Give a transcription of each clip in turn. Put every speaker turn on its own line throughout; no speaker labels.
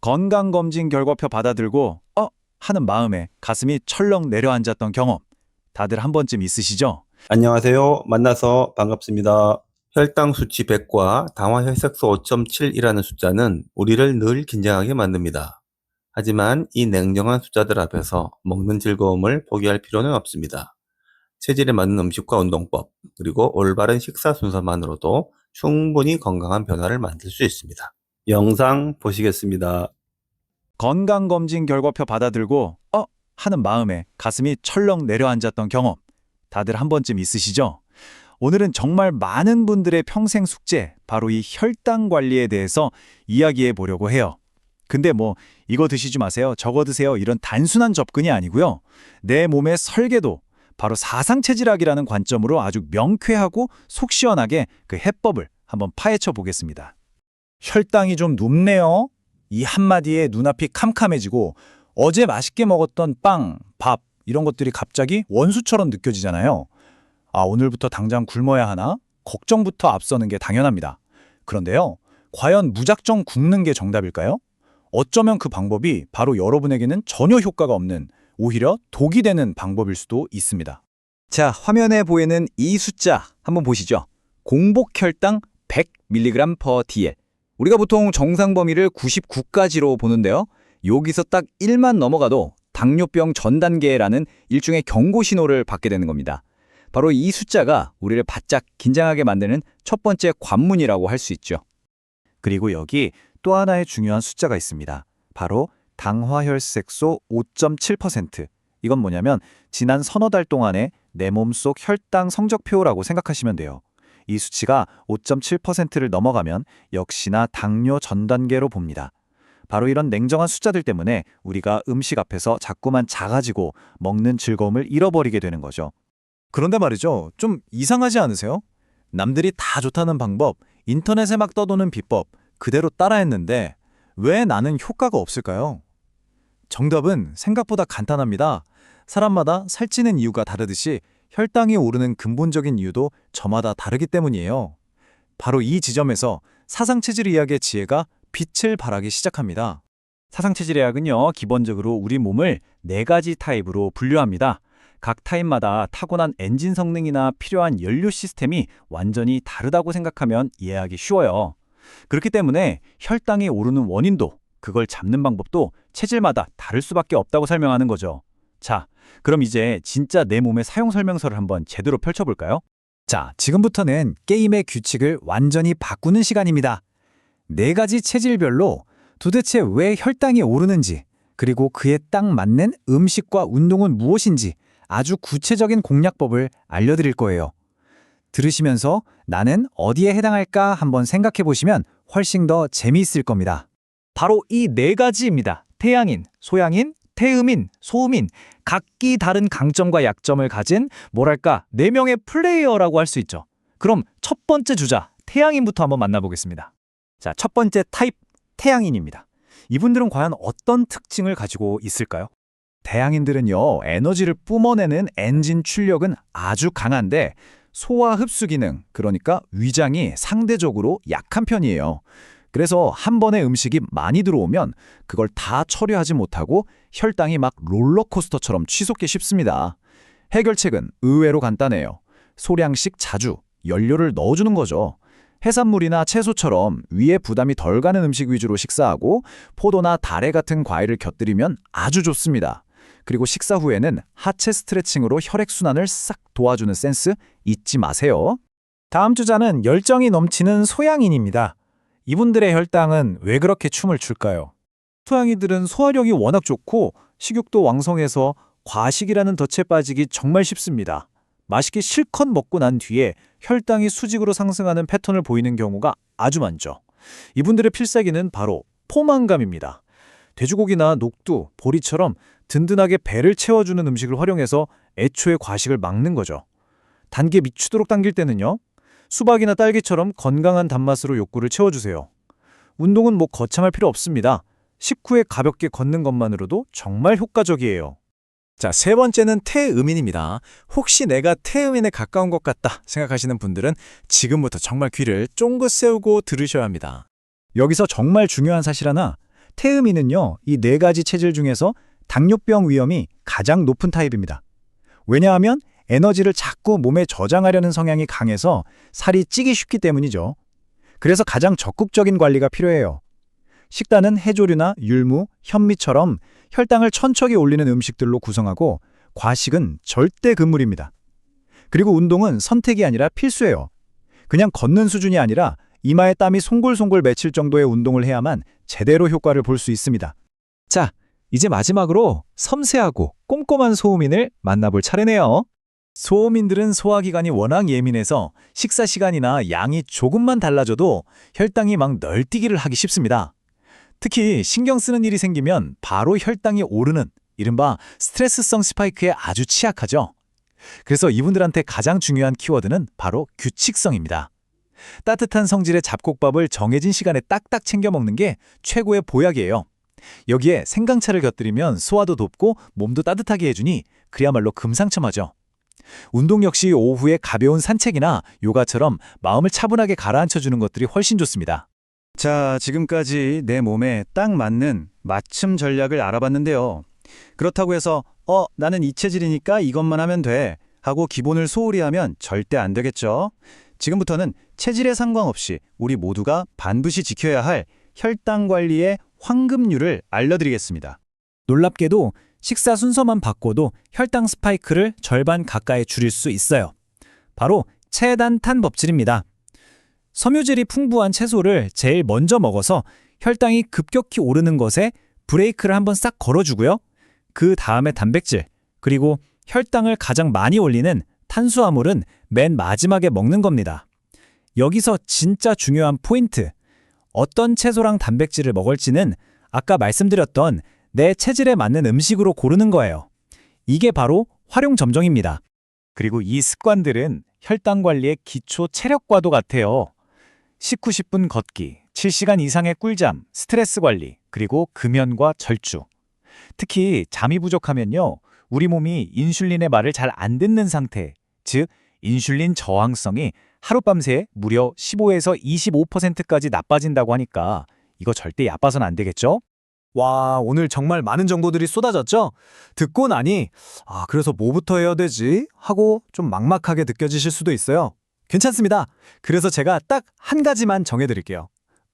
건강검진 결과표 받아들고 하는 마음에 가슴이 철렁 내려앉았던 경험 다들 한 번쯤 있으시죠?
안녕하세요. 만나서 반갑습니다. 혈당 수치 100과 당화 혈색소 5.7이라는 숫자는 우리를 늘 긴장하게 만듭니다. 하지만 이 냉정한 숫자들 앞에서 먹는 즐거움을 포기할 필요는 없습니다. 체질에 맞는 음식과 운동법, 그리고 올바른 식사 순서만으로도 충분히 건강한 변화를 만들 수 있습니다. 영상 보시겠습니다.
건강검진 결과표 받아들고 하는 마음에 가슴이 철렁 내려앉았던 경험 다들 한 번쯤 있으시죠? 오늘은 정말 많은 분들의 평생 숙제, 바로 이 혈당 관리에 대해서 이야기해 보려고 해요. 근데 이거 드시지 마세요, 저거 드세요 이런 단순한 접근이 아니고요. 내 몸의 설계도, 바로 사상체질학이라는 관점으로 아주 명쾌하고 속 시원하게 그 해법을 한번 파헤쳐 보겠습니다. 혈당이 좀 높네요. 이 한마디에 눈앞이 캄캄해지고 어제 맛있게 먹었던 빵, 밥 이런 것들이 갑자기 원수처럼 느껴지잖아요. 오늘부터 당장 굶어야 하나? 걱정부터 앞서는 게 당연합니다. 그런데요, 과연 무작정 굶는 게 정답일까요? 어쩌면 그 방법이 바로 여러분에게는 전혀 효과가 없는, 오히려 독이 되는 방법일 수도 있습니다. 자, 화면에 보이는 이 숫자 한번 보시죠. 공복 혈당 100mg/dl. 우리가 보통 정상 범위를 99까지로 보는데요. 여기서 딱 1만 넘어가도 당뇨병 전 단계라는 일종의 경고 신호를 받게 되는 겁니다. 바로 이 숫자가 우리를 바짝 긴장하게 만드는 첫 번째 관문이라고 할 수 있죠. 그리고 여기 또 하나의 중요한 숫자가 있습니다. 바로 당화혈색소 5.7%. 이건 뭐냐면 지난 서너 달 동안의 내 몸속 혈당 성적표라고 생각하시면 돼요. 이 수치가 5.7%를 넘어가면 역시나 당뇨 전 단계로 봅니다. 바로 이런 냉정한 숫자들 때문에 우리가 음식 앞에서 자꾸만 작아지고 먹는 즐거움을 잃어버리게 되는 거죠. 그런데 말이죠, 좀 이상하지 않으세요? 남들이 다 좋다는 방법, 인터넷에 막 떠도는 비법 그대로 따라했는데 왜 나는 효과가 없을까요? 정답은 생각보다 간단합니다. 사람마다 살찌는 이유가 다르듯이 혈당이 오르는 근본적인 이유도 저마다 다르기 때문이에요. 바로 이 지점에서 사상체질의학의 지혜가 빛을 발하기 시작합니다. 사상체질의학은요, 기본적으로 우리 몸을 4가지 타입으로 분류합니다. 각 타입마다 타고난 엔진 성능이나 필요한 연료 시스템이 완전히 다르다고 생각하면 이해하기 쉬워요. 그렇기 때문에 혈당이 오르는 원인도, 그걸 잡는 방법도 체질마다 다를 수밖에 없다고 설명하는 거죠. 자, 그럼 이제 진짜 내 몸의 사용 설명서를 한번 제대로 펼쳐볼까요? 자, 지금부터는 게임의 규칙을 완전히 바꾸는 시간입니다. 4가지 체질별로 도대체 왜 혈당이 오르는지, 그리고 그에 딱 맞는 음식과 운동은 무엇인지 아주 구체적인 공략법을 알려드릴 거예요. 들으시면서 나는 어디에 해당할까 한번 생각해 보시면 훨씬 더 재미있을 겁니다. 바로 이 4가지입니다. 태양인, 소양인, 태음인, 소음인, 각기 다른 강점과 약점을 가진 뭐랄까 4명의 플레이어라고 할 수 있죠. 그럼 첫 번째 주자, 태양인부터 한번 만나보겠습니다. 자, 첫 번째 타입, 태양인입니다. 이분들은 과연 어떤 특징을 가지고 있을까요? 태양인들은요, 에너지를 뿜어내는 엔진 출력은 아주 강한데 소화 흡수 기능, 그러니까 위장이 상대적으로 약한 편이에요. 그래서 한 번에 음식이 많이 들어오면 그걸 다 처리하지 못하고 혈당이 막 롤러코스터처럼 치솟기 쉽습니다. 해결책은 의외로 간단해요. 소량씩 자주 연료를 넣어주는 거죠. 해산물이나 채소처럼 위에 부담이 덜 가는 음식 위주로 식사하고 포도나 다래 같은 과일을 곁들이면 아주 좋습니다. 그리고 식사 후에는 하체 스트레칭으로 혈액순환을 싹 도와주는 센스 잊지 마세요. 다음 주자는 열정이 넘치는 소양인입니다. 이분들의 혈당은 왜 그렇게 춤을 출까요? 소양이들은 소화력이 워낙 좋고 식욕도 왕성해서 과식이라는 덫에 빠지기 정말 쉽습니다. 맛있게 실컷 먹고 난 뒤에 혈당이 수직으로 상승하는 패턴을 보이는 경우가 아주 많죠. 이분들의 필살기는 바로 포만감입니다. 돼지고기나 녹두, 보리처럼 든든하게 배를 채워주는 음식을 활용해서 애초에 과식을 막는 거죠. 단계 미치도록 당길 때는요, 수박이나 딸기처럼 건강한 단맛으로 욕구를 채워주세요. 운동은 거참할 필요 없습니다. 식후에 가볍게 걷는 것만으로도 정말 효과적이에요. 자, 세 번째는 태음인입니다. 혹시 내가 태음인에 가까운 것 같다 생각하시는 분들은 지금부터 정말 귀를 쫑긋 세우고 들으셔야 합니다. 여기서 정말 중요한 사실 하나, 태음인은요, 이 네 가지 체질 중에서 당뇨병 위험이 가장 높은 타입입니다. 왜냐하면 에너지를 자꾸 몸에 저장하려는 성향이 강해서 살이 찌기 쉽기 때문이죠. 그래서 가장 적극적인 관리가 필요해요. 식단은 해조류나 율무, 현미처럼 혈당을 천천히 올리는 음식들로 구성하고 과식은 절대 금물입니다. 그리고 운동은 선택이 아니라 필수예요. 그냥 걷는 수준이 아니라 이마에 땀이 송골송골 맺힐 정도의 운동을 해야만 제대로 효과를 볼 수 있습니다. 자, 이제 마지막으로 섬세하고 꼼꼼한 소음인을 만나볼 차례네요. 소음인들은 소화기관이 워낙 예민해서 식사 시간이나 양이 조금만 달라져도 혈당이 막 널뛰기를 하기 쉽습니다. 특히 신경 쓰는 일이 생기면 바로 혈당이 오르는 이른바 스트레스성 스파이크에 아주 취약하죠. 그래서 이분들한테 가장 중요한 키워드는 바로 규칙성입니다. 따뜻한 성질의 잡곡밥을 정해진 시간에 딱딱 챙겨 먹는 게 최고의 보약이에요. 여기에 생강차를 곁들이면 소화도 돕고 몸도 따뜻하게 해주니 그야말로 금상첨화죠. 운동 역시 오후에 가벼운 산책이나 요가처럼 마음을 차분하게 가라앉혀주는 것들이 훨씬 좋습니다. 자, 지금까지 내 몸에 딱 맞는 맞춤 전략을 알아봤는데요. 그렇다고 해서 나는 이 체질이니까 이것만 하면 돼 하고 기본을 소홀히 하면 절대 안 되겠죠. 지금부터는 체질에 상관없이 우리 모두가 반드시 지켜야 할 혈당 관리의 황금률을 알려드리겠습니다. 놀랍게도 식사 순서만 바꿔도 혈당 스파이크를 절반 가까이 줄일 수 있어요. 바로 체단탄 법칙입니다. 섬유질이 풍부한 채소를 제일 먼저 먹어서 혈당이 급격히 오르는 것에 브레이크를 한번 싹 걸어주고요. 그 다음에 단백질, 그리고 혈당을 가장 많이 올리는 탄수화물은 맨 마지막에 먹는 겁니다. 여기서 진짜 중요한 포인트. 어떤 채소랑 단백질을 먹을지는 아까 말씀드렸던 내 체질에 맞는 음식으로 고르는 거예요. 이게 바로 활용점정입니다. 그리고 이 습관들은 혈당 관리의 기초 체력과도 같아요. 19-10분 걷기, 7시간 이상의 꿀잠, 스트레스 관리, 그리고 금연과 절주. 특히 잠이 부족하면요, 우리 몸이 인슐린의 말을 잘 안 듣는 상태, 즉 인슐린 저항성이 하룻밤새 무려 15에서 25%까지 나빠진다고 하니까 이거 절대 얕봐선 안 되겠죠? 와, 오늘 정말 많은 정보들이 쏟아졌죠? 듣고 나니 그래서 뭐부터 해야 되지? 하고 좀 막막하게 느껴지실 수도 있어요. 괜찮습니다. 그래서 제가 딱 한 가지만 정해드릴게요.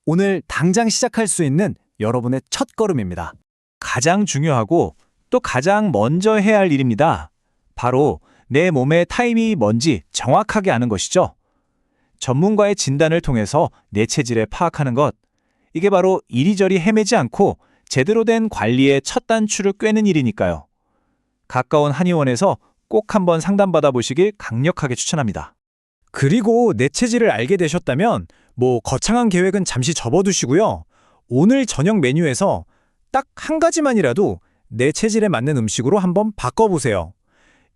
오늘 당장 시작할 수 있는 여러분의 첫 걸음입니다. 가장 중요하고 또 가장 먼저 해야 할 일입니다. 바로 내 몸의 타임이 뭔지 정확하게 아는 것이죠. 전문가의 진단을 통해서 내 체질을 파악하는 것. 이게 바로 이리저리 헤매지 않고 제대로 된 관리의 첫 단추를 꿰는 일이니까요. 가까운 한의원에서 꼭 한번 상담받아 보시길 강력하게 추천합니다. 그리고 내 체질을 알게 되셨다면 거창한 계획은 잠시 접어두시고요. 오늘 저녁 메뉴에서 딱 한 가지만이라도 내 체질에 맞는 음식으로 한번 바꿔보세요.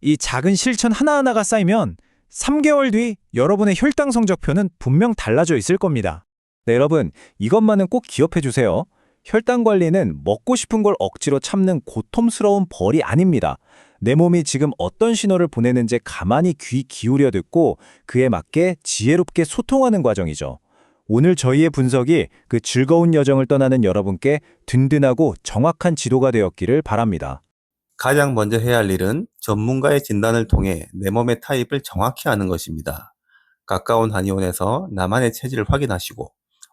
이 작은 실천 하나하나가 쌓이면 3개월 뒤 여러분의 혈당 성적표는 분명 달라져 있을 겁니다. 네, 여러분, 이것만은 꼭 기억해 주세요. 혈당 관리는 먹고 싶은 걸 억지로 참는 고통스러운 벌이 아닙니다. 내 몸이 지금 어떤 신호를 보내는지 가만히 귀 기울여 듣고 그에 맞게 지혜롭게 소통하는 과정이죠. 오늘 저희의 분석이 그 즐거운 여정을 떠나는 여러분께 든든하고 정확한 지도가 되었기를 바랍니다.
가장 먼저 해야 할 일은 전문가의 진단을 통해 내 몸의 타입을 정확히 아는 것입니다. 가까운 한의원에서 나만의 체질을 확인하시고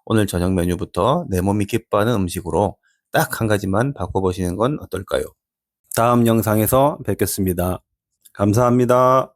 오늘 저녁 메뉴부터 내 몸이 기뻐하는 음식으로 딱 한 가지만 바꿔보시는 건 어떨까요? 다음 영상에서 뵙겠습니다. 감사합니다.